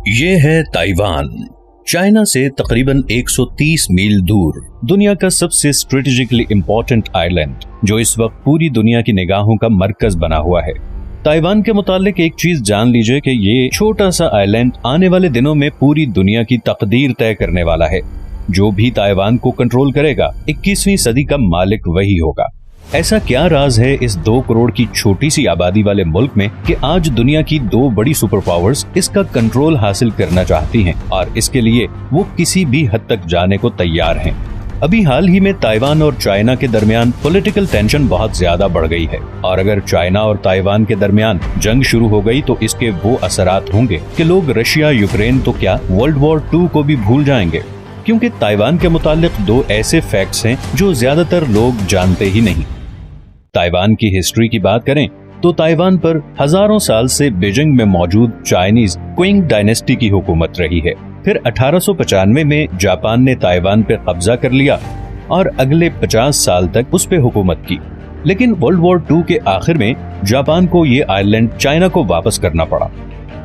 ये है Taiwan, China से तकरीबन 130 मील दूर, दुनिया का सबसे स्ट्रेटेजिकली इंपॉर्टेंट आइलैंड, जो इस वक्त पूरी दुनिया की निगाहों का मरकज बना हुआ है। ताइवान के मुतालिक एक चीज जान लीजिए कि ये छोटा सा आइलैंड आने वाले दिनों में पूरी दुनिया की तकदीर तय करने वाला है। जो भी ताइवान को कंट्रोल करेगा 21वीं सदी का मालिक वही होगा। ऐसा क्या राज है इस 2 करोड़ की छोटी सी आबादी वाले मुल्क में कि आज दुनिया की 2 बड़ी सुपर पावर्स इसका कंट्रोल हासिल करना चाहती हैं और इसके लिए वो किसी भी हद तक जाने को तैयार हैं। अभी हाल ही में ताइवान और चाइना के दरमियान पॉलिटिकल टेंशन बहुत ज्यादा बढ़ गई है और अगर चाइना और ताइवान के दरमियान जंग शुरू हो गई तो इसके वो असरात होंगे कि लोग रशिया यूक्रेन तो क्या वर्ल्ड वॉर 2 को भी भूल जाएंगे, क्योंकि ताइवान के मुतालिक 2 ऐसे फैक्ट्स हैं जो ज्यादातर लोग जानते ही नहीं। ताइवान की हिस्ट्री की बात करें तो ताइवान पर हजारों साल से बीजिंग में मौजूद चाइनीज क्विंग डायनेस्टी की हुकूमत रही है। फिर 1895 में जापान ने ताइवान पे कब्जा कर लिया और अगले 50 साल तक उस पे हुकूमत की। लेकिन वर्ल्ड वॉर 2 के आखिर में जापान को ये आइलैंड चाइना को वापस करना पड़ा।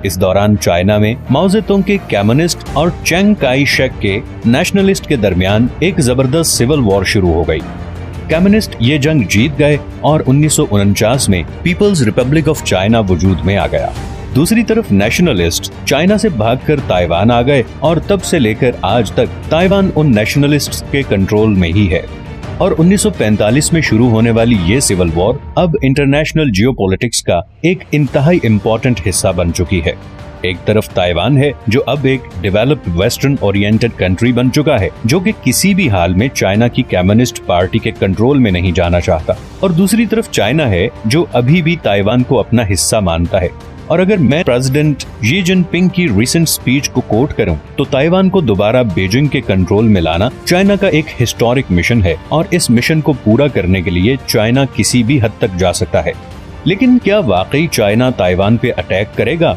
इस दौरान चाइना में माओ जेतुंग के कम्युनिस्ट और चिंग काई शेक के नेशनलिस्ट के दरमियान एक जबरदस्त सिविल वॉर शुरू हो गई। कम्युनिस्ट ये जंग जीत गए और 1949 में पीपल्स रिपब्लिक ऑफ चाइना वजूद में आ गया। दूसरी तरफ नेशनलिस्ट चाइना से भागकर ताइवान आ गए और तब से लेकर आज तक ताइवान उन नेशनलिस्ट्स के कंट्रोल में ही है। और 1945 में शुरू होने वाली ये सिविल वॉर अब इंटरनेशनल जियोपॉलिटिक्स का एक इंतहाई इम्पोर्टेंट हिस्सा बन चुकी है। एक तरफ ताइवान है जो अब एक डेवलप्ड वेस्टर्न ओरिएंटेड कंट्री बन चुका है, जो कि किसी भी हाल में चाइना की कम्युनिस्ट पार्टी के कंट्रोल में नहीं जाना चाहता, और दूसरी तरफ चाइना है जो अभी भी ताइवान को अपना हिस्सा मानता है। और अगर मैं प्रेसिडेंट शी जिनपिंग की रिसेंट स्पीच को कोट करूं तो ताइवान को दोबारा बीजिंग के कंट्रोल में लाना चाइना का एक हिस्टोरिक मिशन है और इस मिशन को पूरा करने के लिए चाइना किसी भी हद तक जा सकता है। लेकिन क्या वाकई चाइना ताइवान पे अटैक करेगा?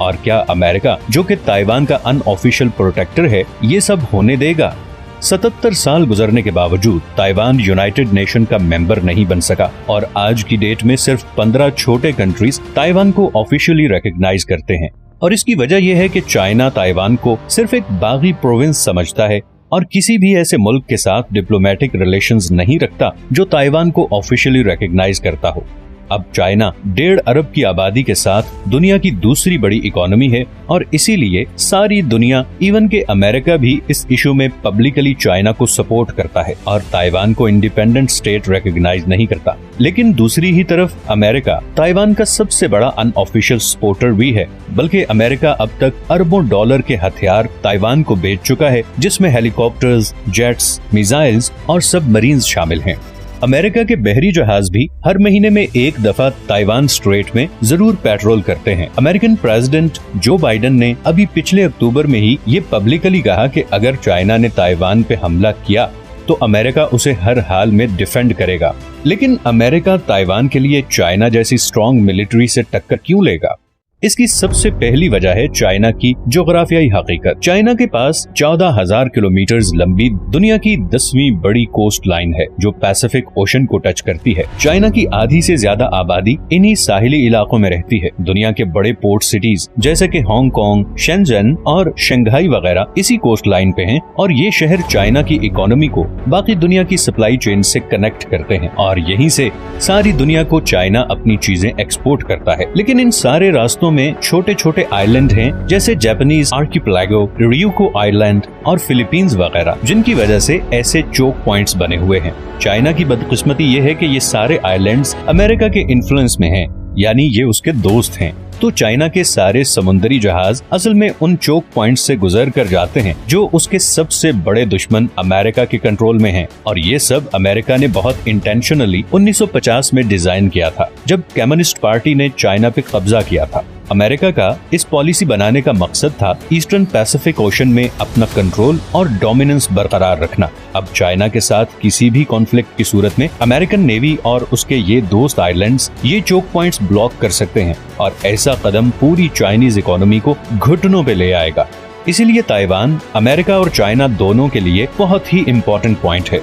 और क्या अमेरिका, जो कि ताइवान का अनऑफिशियल प्रोटेक्टर है, ये सब होने देगा? 77 साल गुजरने के बावजूद ताइवान यूनाइटेड नेशन का मेंबर नहीं बन सका और आज की डेट में सिर्फ 15 छोटे कंट्रीज ताइवान को ऑफिशियली रिकॉग्नाइज करते हैं। और इसकी वजह यह है कि चाइना ताइवान को सिर्फ एक बागी प्रोविंस समझता है और किसी भी ऐसे मुल्क के साथ डिप्लोमेटिक रिलेशंस नहीं रखता जो ताइवान को ऑफिशियली रिकॉग्नाइज करता हो। अब चाइना 1.5 अरब की आबादी के साथ दुनिया की दूसरी बड़ी इकोनॉमी है और इसीलिए सारी दुनिया, इवन के अमेरिका भी इस इशू में पब्लिकली चाइना को सपोर्ट करता है और ताइवान को इंडिपेंडेंट स्टेट रिकॉग्नाइज नहीं करता। लेकिन दूसरी ही तरफ अमेरिका ताइवान का सबसे बड़ा अनऑफिशियल सपोर्टर भी है, बल्कि अमेरिका अब तक अरबों डॉलर के हथियार ताइवान को बेच चुका है, जिसमें हेलीकॉप्टर्स, जेट्स, मिसाइल्स और सबमरीन्स शामिल हैं। अमेरिका के बहरी जहाज भी हर महीने में एक दफा ताइवान स्ट्रेट में जरूर पेट्रोल करते हैं। अमेरिकन प्रेसिडेंट जो बाइडेन ने अभी पिछले अक्टूबर में ही ये पब्लिकली कहा कि अगर चाइना ने ताइवान पे हमला किया तो अमेरिका उसे हर हाल में डिफेंड करेगा। लेकिन अमेरिका ताइवान के लिए चाइना जैसी स्ट्रॉन्ग मिलिट्री से टक्कर क्यों लेगा? इसकी सबसे पहली वजह है चाइना की जोग्राफियाई हकीकत। चाइना के पास 14,000 किलोमीटर लंबी दुनिया की 10वीं बड़ी कोस्ट लाइन है जो पैसिफिक ओशन को टच करती है। चाइना की आधी से ज्यादा आबादी इन्हीं साहिली इलाकों में रहती है। दुनिया के बड़े पोर्ट सिटीज जैसे कि हांगकांग, शेंजन और शंघाई वगैरह इसी कोस्ट लाइन पे हैं और ये शहर चाइना की इकोनॉमी को बाकी दुनिया की सप्लाई चेन से कनेक्ट करते हैं और यहीं से सारी दुनिया को चाइना अपनी चीजें एक्सपोर्ट करता है। लेकिन इन सारे रास्तों में छोटे छोटे आइलैंड हैं जैसे जापानीज आर्किपेलागो, रियूको आइलैंड और फिलीपींस वगैरह, जिनकी वजह से ऐसे चोक पॉइंट्स बने हुए हैं। चाइना की बदकिस्मती ये है कि ये सारे आइलैंड्स अमेरिका के इन्फ्लुएंस में हैं, यानी ये उसके दोस्त हैं। तो चाइना के सारे समुद्री जहाज असल में उन चोक पॉइंट्स से गुजर कर जाते हैं जो उसके सबसे बड़े दुश्मन अमेरिका के कंट्रोल में हैं। और ये सब अमेरिका ने बहुत इंटेंशनली 1950 में डिजाइन किया था, जब कम्युनिस्ट पार्टी ने चाइना पे कब्जा किया था। अमेरिका का इस पॉलिसी बनाने का मकसद था ईस्टर्न पैसिफिक ओशन में अपना कंट्रोल और डोमिनेंस बरकरार रखना। अब चाइना के साथ किसी भी कॉन्फ्लिक्ट की सूरत में अमेरिकन नेवी और उसके ये दोस्त आइलैंड्स ये चोक पॉइंट्स ब्लॉक कर सकते हैं और ऐसा कदम पूरी चाइनीज इकोनॉमी को घुटनों पे ले आएगा। इसीलिए ताइवान अमेरिका और चाइना दोनों के लिए बहुत ही इम्पोर्टेंट पॉइंट है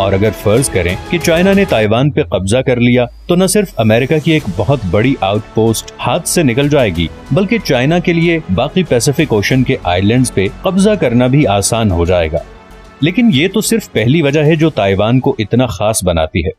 और अगर फर्ज करें कि चाइना ने ताइवान पे कब्जा कर लिया तो न सिर्फ अमेरिका की एक बहुत बड़ी आउटपोस्ट हाथ से निकल जाएगी, बल्कि चाइना के लिए बाकी पैसिफिक ओशन के आइलैंड्स पे कब्जा करना भी आसान हो जाएगा। लेकिन ये तो सिर्फ पहली वजह है जो ताइवान को इतना खास बनाती है।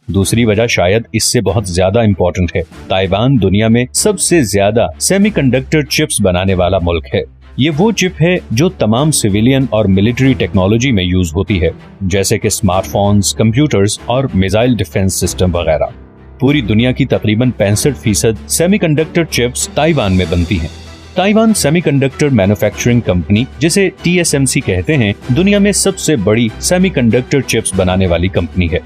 दूसरी वजह शायद इससे बहुत ज्यादा इम्पोर्टेंट है। ताइवान दुनिया में सबसे ज्यादा सेमीकंडक्टर चिप्स बनाने वाला मुल्क है। ये वो चिप है जो तमाम सिविलियन और मिलिट्री टेक्नोलॉजी में यूज होती है, जैसे कि स्मार्टफोन्स, कंप्यूटर्स और मिसाइल डिफेंस सिस्टम वगैरह। पूरी दुनिया की तकरीबन 65% सेमीकंडक्टर चिप्स ताइवान में बनती हैं। ताइवान सेमीकंडक्टर मैन्युफैक्चरिंग कंपनी, जिसे TSMC कहते हैं, दुनिया में सबसे बड़ी सेमीकंडक्टर चिप्स बनाने वाली कंपनी है।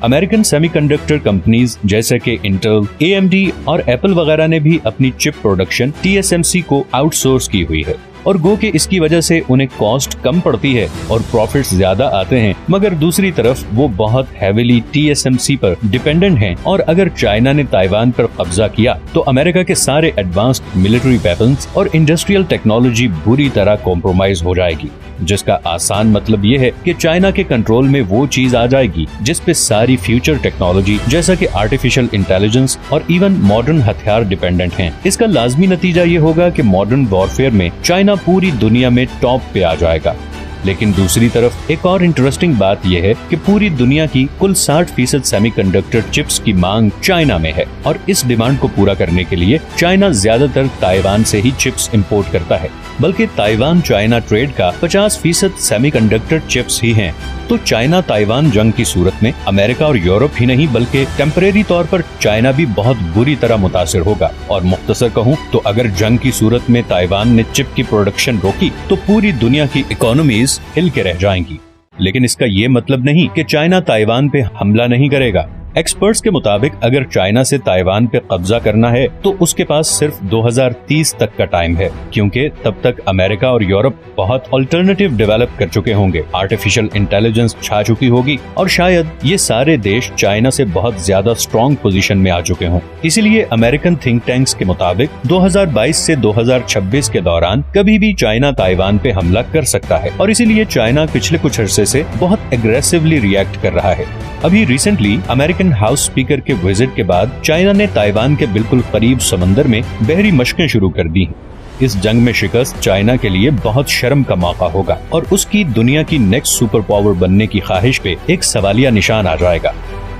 अमेरिकन सेमीकंडक्टर कंपनीज जैसे कि इंटेल, AMD और एप्पल वगैरह ने भी अपनी चिप प्रोडक्शन TSMC को आउटसोर्स की हुई है, और गो के इसकी वजह से उन्हें कॉस्ट कम पड़ती है और प्रॉफिट्स ज्यादा आते हैं। मगर दूसरी तरफ वो बहुत हैवीली TSMC पर डिपेंडेंट हैं, और अगर चाइना ने ताइवान पर कब्जा किया तो अमेरिका के सारे एडवांस्ड मिलिट्री वेपन्स और इंडस्ट्रियल टेक्नोलॉजी बुरी तरह कॉम्प्रोमाइज हो जाएगी, जिसका आसान मतलब ये है कि चाइना के कंट्रोल में वो चीज आ जाएगी जिस पे सारी फ्यूचर टेक्नोलॉजी जैसा कि आर्टिफिशियल इंटेलिजेंस और इवन मॉडर्न हथियार डिपेंडेंट हैं। इसका लाजमी नतीजा ये होगा कि मॉडर्न वॉरफेयर में चाइना पूरी दुनिया में टॉप पे आ जाएगा। लेकिन दूसरी तरफ एक और इंटरेस्टिंग बात यह है कि पूरी दुनिया की कुल 60% सेमीकंडक्टर चिप्स की मांग चाइना में है, और इस डिमांड को पूरा करने के लिए चाइना ज्यादातर ताइवान से ही चिप्स इंपोर्ट करता है। बल्कि ताइवान चाइना ट्रेड का 50% सेमीकंडक्टर चिप्स ही हैं। तो चाइना ताइवान जंग की सूरत में अमेरिका और यूरोप ही नहीं बल्कि टेम्परेरी तौर पर चाइना भी बहुत बुरी तरह मुतासिर होगा। और मुख्तसर कहूँ तो अगर जंग की सूरत में ताइवान ने चिप की प्रोडक्शन रोकी तो पूरी दुनिया की इकोनॉमीज हिल के रह जाएंगी। लेकिन इसका ये मतलब नहीं कि चाइना ताइवान पे हमला नहीं करेगा। एक्सपर्ट्स के मुताबिक अगर चाइना से ताइवान पे कब्जा करना है तो उसके पास सिर्फ 2030 तक का टाइम है, क्योंकि तब तक अमेरिका और यूरोप बहुत अल्टरनेटिव डेवलप कर चुके होंगे, आर्टिफिशियल इंटेलिजेंस छा चुकी होगी, और शायद ये सारे देश चाइना से बहुत ज्यादा स्ट्रॉन्ग पोजीशन में आ चुके हों। इसीलिए अमेरिकन थिंक टैंक्स के मुताबिक 2022 से 2026 के दौरान कभी भी चाइना ताइवान पे हमला कर सकता है, और इसीलिए चाइना पिछले कुछ अरसे से बहुत एग्रेसिवली रिएक्ट कर रहा है। अभी रिसेंटली अमेरिकन हाउस स्पीकर के विजिट के बाद चाइना ने ताइवान के बिल्कुल करीब समंदर में बहरी मशकें शुरू कर दी। इस जंग में शिकस्त चाइना के लिए बहुत शर्म का मौका होगा, और उसकी दुनिया की नेक्स्ट सुपर पावर बनने की ख्वाहिश पे एक सवालिया निशान आ जाएगा।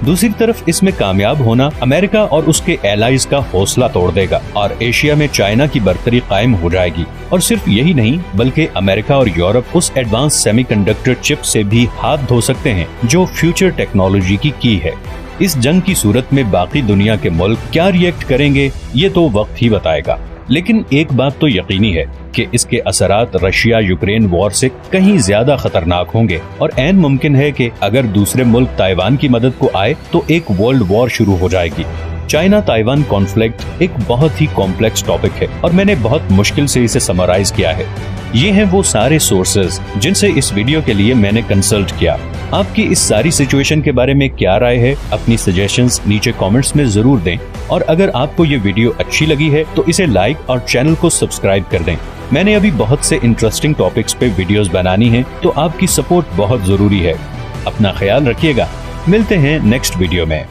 दूसरी तरफ इसमें कामयाब होना अमेरिका और उसके एलाइज का हौसला तोड़ देगा, और एशिया में चाइना की बर्तरी कायम हो जाएगी। और सिर्फ यही नहीं बल्कि अमेरिका और यूरोप उस एडवांस सेमीकंडक्टर चिप से भी हाथ धो सकते हैं जो फ्यूचर टेक्नोलॉजी की है। इस जंग की सूरत में बाकी दुनिया के मुल्क क्या रिएक्ट करेंगे ये तो वक्त ही बताएगा। लेकिन एक बात तो यकीनी है कि इसके असरात रशिया यूक्रेन वॉर से कहीं ज्यादा खतरनाक होंगे, और ऐन मुमकिन है कि अगर दूसरे मुल्क ताइवान की मदद को आए तो एक वर्ल्ड वॉर शुरू हो जाएगी। चाइना ताइवान कॉन्फ्लिक्ट एक बहुत ही कॉम्प्लेक्स टॉपिक है, और मैंने बहुत मुश्किल से इसे समराइज किया है। ये हैं वो सारे सोर्सेज जिनसे इस वीडियो के लिए मैंने कंसल्ट किया। आपकी इस सारी सिचुएशन के बारे में क्या राय है? अपनी सजेशंस नीचे कमेंट्स में जरूर दें, और अगर आपको ये वीडियो अच्छी लगी है तो इसे लाइक और चैनल को सब्सक्राइब कर दें। मैंने अभी बहुत से इंटरेस्टिंग टॉपिक्स पे वीडियोस बनानी है, तो आपकी सपोर्ट बहुत जरूरी है। अपना ख्याल रखिएगा। मिलते हैं नेक्स्ट वीडियो में।